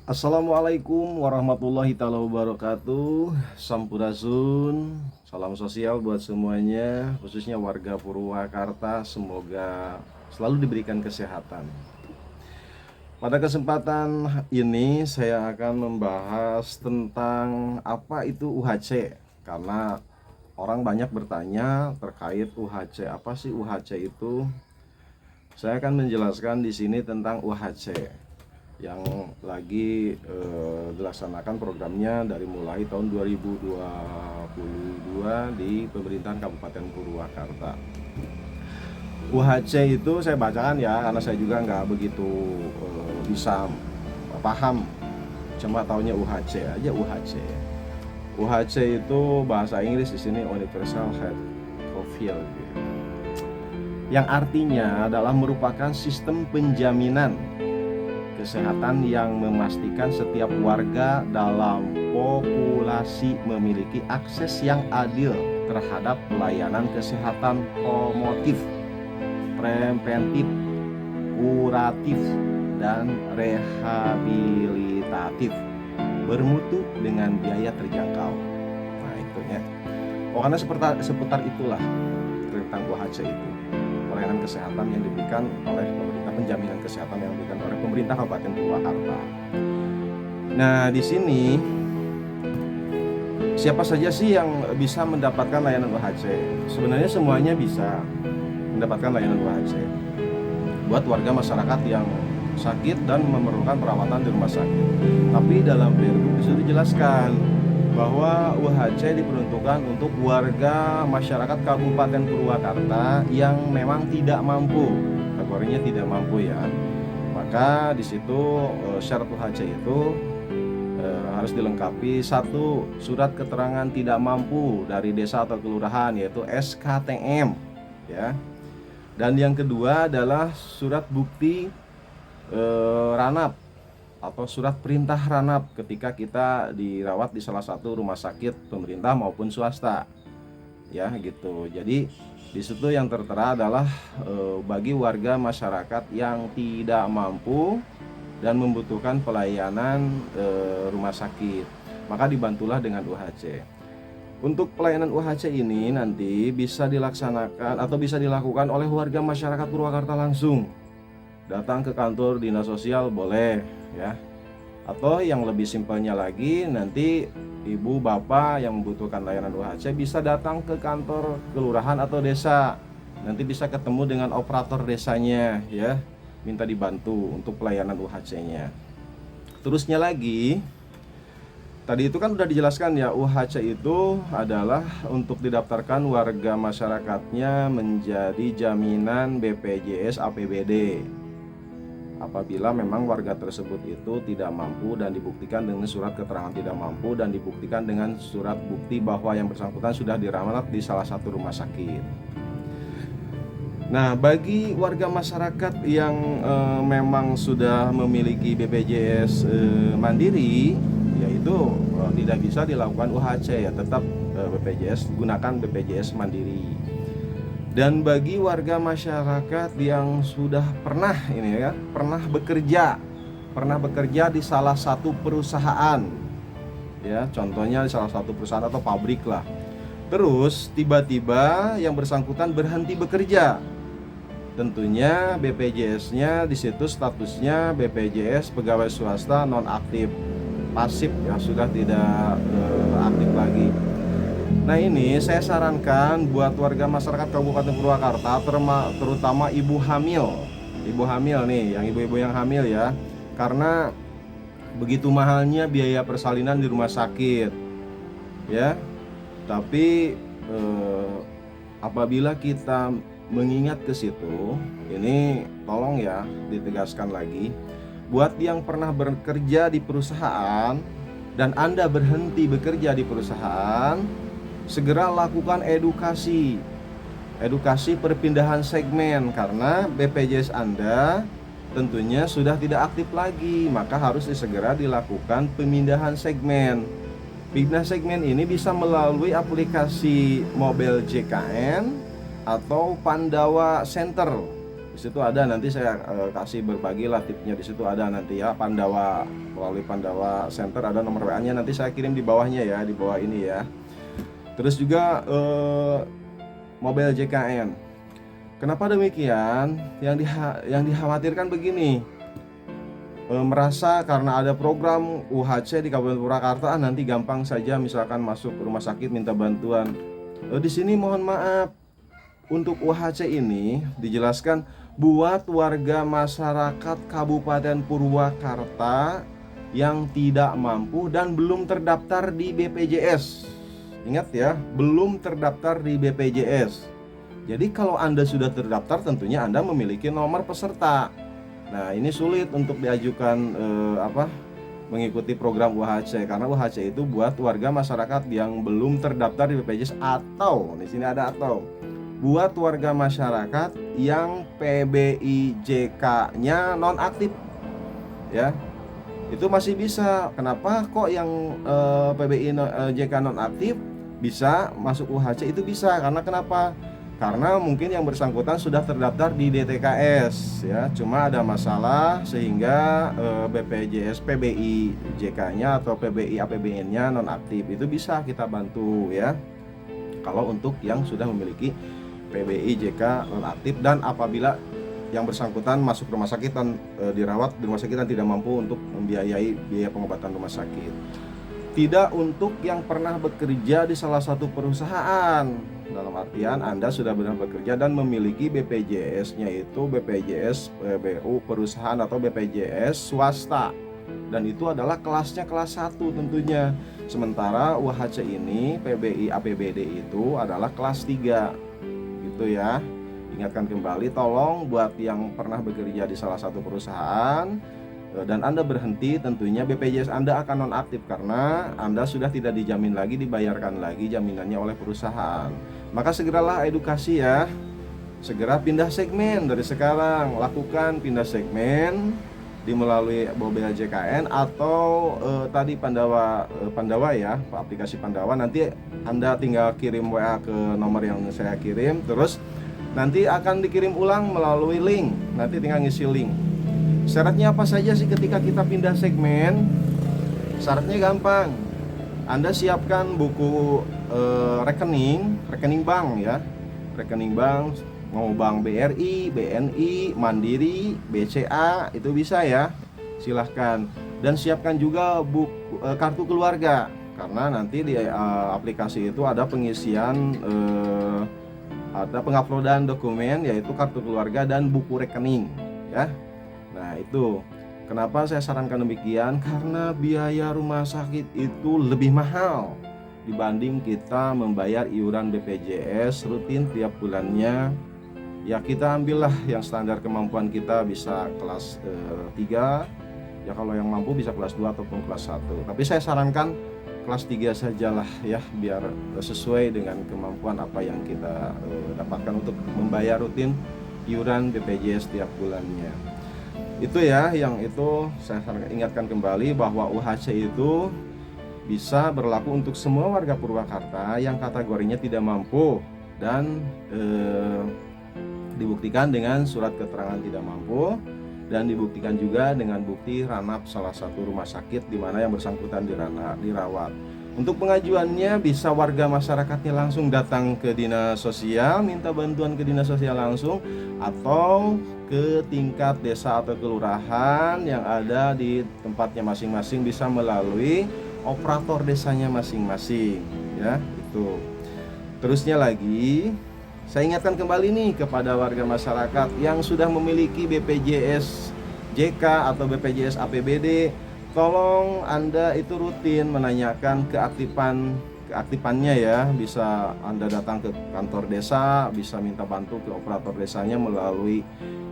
Assalamualaikum warahmatullahi taala wabarakatuh. Sampurasun, salam sosial buat semuanya, khususnya warga Purwakarta. Semoga selalu diberikan kesehatan. Pada kesempatan ini saya akan membahas tentang apa itu UHC, karena orang banyak bertanya terkait UHC. Apa sih UHC itu? Saya akan menjelaskan di sini tentang UHC yang lagi dilaksanakan programnya dari mulai tahun 2022 di pemerintahan Kabupaten Purwakarta. UHC itu saya bacakan ya, karena saya juga nggak begitu bisa paham, cuma taunya UHC aja. UHC itu bahasa Inggris di sini Universal Health Coverage, yang artinya adalah merupakan sistem penjaminan kesehatan yang memastikan setiap warga dalam populasi memiliki akses yang adil terhadap pelayanan kesehatan promotif, preventif, kuratif, dan rehabilitatif bermutu dengan biaya terjangkau. Nah itu ya. Karena seputar itulah tentang UHC itu, pelayanan kesehatan yang diberikan oleh pemerintah, penjaminan kesehatan yang diberikan oleh pemerintah Kabupaten Purwakarta. Nah, di sini siapa saja sih yang bisa mendapatkan layanan UHC? Sebenarnya semuanya bisa mendapatkan layanan UHC. Buat warga masyarakat yang sakit dan memerlukan perawatan di rumah sakit. Tapi dalam Pergub sudah dijelaskan bahwa UHC diperuntukkan untuk warga masyarakat Kabupaten Purwakarta yang memang tidak mampu, kategorinya tidak mampu ya. Maka di situ syarat UHC itu harus dilengkapi satu, surat keterangan tidak mampu dari desa atau kelurahan, yaitu SKTM ya. Dan yang kedua adalah surat bukti ranap atau surat perintah ranap ketika kita dirawat di salah satu rumah sakit pemerintah maupun swasta ya gitu. Jadi di situ yang tertera adalah bagi warga masyarakat yang tidak mampu dan membutuhkan pelayanan rumah sakit, maka dibantulah dengan UHC. Untuk pelayanan UHC ini nanti bisa dilaksanakan atau bisa dilakukan oleh warga masyarakat Purwakarta langsung. Datang ke kantor dinas sosial boleh ya. Atau yang lebih simpelnya lagi, nanti ibu bapak yang membutuhkan layanan UHC bisa datang ke kantor kelurahan atau desa. Nanti bisa ketemu dengan operator desanya ya, minta dibantu untuk pelayanan UHC-nya. Terusnya lagi, tadi itu kan udah dijelaskan ya, UHC itu adalah untuk didaftarkan warga masyarakatnya menjadi jaminan BPJS APBD. Apabila memang warga tersebut itu tidak mampu dan dibuktikan dengan surat keterangan tidak mampu dan dibuktikan dengan surat bukti bahwa yang bersangkutan sudah dirawat di salah satu rumah sakit. Nah, bagi warga masyarakat yang memang sudah memiliki BPJS mandiri, yaitu tidak bisa dilakukan UHC ya, tetap BPJS, gunakan BPJS mandiri. Dan bagi warga masyarakat yang sudah pernah bekerja di salah satu perusahaan ya, contohnya di salah satu perusahaan atau pabrik lah, terus tiba-tiba yang bersangkutan berhenti bekerja, tentunya BPJS-nya di situ statusnya BPJS pegawai swasta nonaktif, pasif ya, sudah tidak aktif lagi. Nah ini saya sarankan buat warga masyarakat Kabupaten Purwakarta, terutama ibu hamil nih, yang ibu-ibu yang hamil ya, karena begitu mahalnya biaya persalinan di rumah sakit ya. Tapi apabila kita mengingat ke situ, ini tolong ya ditegaskan lagi, buat yang pernah bekerja di perusahaan dan Anda berhenti bekerja di perusahaan, segera lakukan edukasi perpindahan segmen, karena BPJS Anda tentunya sudah tidak aktif lagi, maka harus segera dilakukan pemindahan segmen. Pindah segmen ini bisa melalui aplikasi Mobile JKN atau Pandawa Center Di situ ada, nanti saya kasih berbagi lah tipnya, di situ ada nanti ya, Pandawa, melalui Pandawa Center ada nomor WA-nya, nanti saya kirim di bawahnya ya, di bawah ini ya. Terus juga Mobile JKN. Kenapa demikian? Yang dikhawatirkan begini, merasa karena ada program UHC di Kabupaten Purwakarta nanti gampang saja misalkan masuk rumah sakit minta bantuan. Di sini mohon maaf, untuk UHC ini dijelaskan buat warga masyarakat Kabupaten Purwakarta yang tidak mampu dan belum terdaftar di BPJS. Ingat ya, belum terdaftar di BPJS. Jadi kalau Anda sudah terdaftar, tentunya Anda memiliki nomor peserta. Nah, ini sulit untuk diajukan mengikuti program UHC, karena UHC itu buat warga masyarakat yang belum terdaftar di BPJS, atau di sini ada atau buat warga masyarakat yang PBIJK-nya nonaktif. Ya. Itu masih bisa. Kenapa kok yang PBIJK nonaktif bisa masuk UHC? Itu bisa karena kenapa? Karena mungkin yang bersangkutan sudah terdaftar di DTKS ya, cuma ada masalah sehingga BPJS PBIJK-nya atau PBI APBN-nya nonaktif. Itu bisa kita bantu ya. Kalau untuk yang sudah memiliki PBIJK nonaktif dan apabila yang bersangkutan masuk rumah sakit dan dirawat di rumah sakit dan tidak mampu untuk membiayai biaya pengobatan rumah sakit. Tidak untuk yang pernah bekerja di salah satu perusahaan. Dalam artian Anda sudah benar bekerja dan memiliki BPJS-nya itu BPJS PBU perusahaan atau BPJS swasta. Dan itu adalah kelasnya kelas 1 tentunya. Sementara UHC ini PBI APBD itu adalah kelas 3. Gitu ya. Ingatkan kembali, tolong buat yang pernah bekerja di salah satu perusahaan dan Anda berhenti, tentunya BPJS Anda akan nonaktif karena Anda sudah tidak dijamin lagi, dibayarkan lagi jaminannya oleh perusahaan. Maka segeralah edukasi ya, segera pindah segmen dari sekarang. Lakukan pindah segmen melalui Mobile JKN atau tadi Pandawa ya, aplikasi Pandawa. Nanti Anda tinggal kirim WA ke nomor yang saya kirim, terus nanti akan dikirim ulang melalui link. Nanti tinggal ngisi link. Syaratnya apa saja sih ketika kita pindah segmen? Syaratnya gampang. Anda siapkan buku rekening bank ya. Rekening bank, mau bank BRI, BNI, Mandiri, BCA, itu bisa ya. Silahkan. Dan siapkan juga buku kartu keluarga, karena nanti di aplikasi itu ada pengisian ada penguploadan dokumen, yaitu kartu keluarga dan buku rekening ya. Nah, itu kenapa saya sarankan demikian, karena biaya rumah sakit itu lebih mahal dibanding kita membayar iuran BPJS rutin tiap bulannya. Ya, kita ambillah yang standar kemampuan kita, bisa kelas 3 ya, kalau yang mampu bisa kelas 2 ataupun kelas 1. Tapi saya sarankan kelas 3 sajalah ya, biar sesuai dengan kemampuan apa yang kita dapatkan untuk membayar rutin iuran BPJS tiap bulannya. Itu ya, yang itu saya ingatkan kembali bahwa UHC itu bisa berlaku untuk semua warga Purwakarta yang kategorinya tidak mampu dan dibuktikan dengan surat keterangan tidak mampu, dan dibuktikan juga dengan bukti ranap salah satu rumah sakit di mana yang bersangkutan dirawat. Untuk pengajuannya bisa warga masyarakatnya langsung datang ke dinas sosial, minta bantuan ke dinas sosial langsung, atau ke tingkat desa atau kelurahan yang ada di tempatnya masing-masing, bisa melalui operator desanya masing-masing ya. Itu terusnya lagi, saya ingatkan kembali nih kepada warga masyarakat yang sudah memiliki BPJS JK atau BPJS APBD, tolong Anda itu rutin menanyakan keaktifannya ya. Bisa Anda datang ke kantor desa, bisa minta bantu ke operator desanya melalui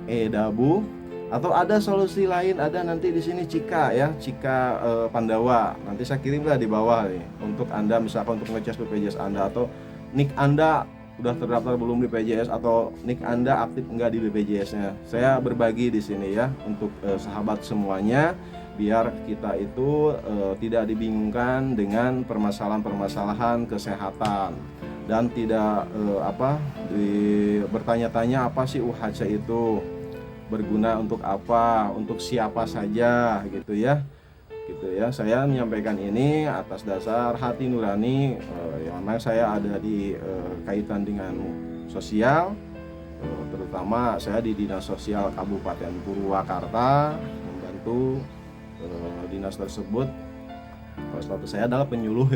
eDabu, atau ada solusi lain, ada nanti di sini Cika ya, Cika Pandawa. Nanti saya kirimlah di bawah nih untuk Anda, misalkan untuk ngecas BPJS Anda, atau NIK Anda udah terdaftar belum di BPJS, atau NIK Anda aktif enggak di BPJS-nya. Saya berbagi di sini ya untuk sahabat semuanya, biar kita itu tidak dibingungkan dengan permasalahan-permasalahan kesehatan. dan tidak bertanya-tanya apa sih UHC itu, berguna untuk apa, untuk siapa saja gitu ya. Saya menyampaikan ini atas dasar hati nurani, yang memang saya ada di kaitan dengan sosial, terutama saya di Dinas Sosial Kabupaten Purwakarta membantu dinas tersebut. Status saya adalah penyuluh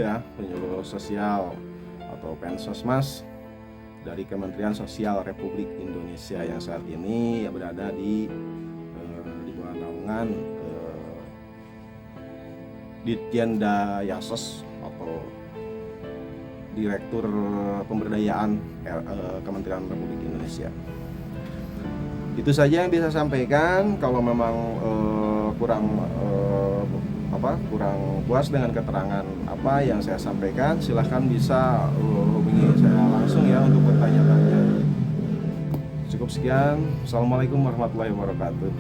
sosial atau Pensosmas dari Kementerian Sosial Republik Indonesia yang saat ini berada di bawah naungan Ditjen Dayasos atau Direktur Pemberdayaan Kementerian Republik Indonesia. Itu saja yang bisa saya sampaikan. Kalau memang kurang puas dengan keterangan apa yang saya sampaikan, silahkan bisa hubungi saya langsung ya untuk bertanya-tanya. Cukup sekian. Assalamualaikum warahmatullahi wabarakatuh.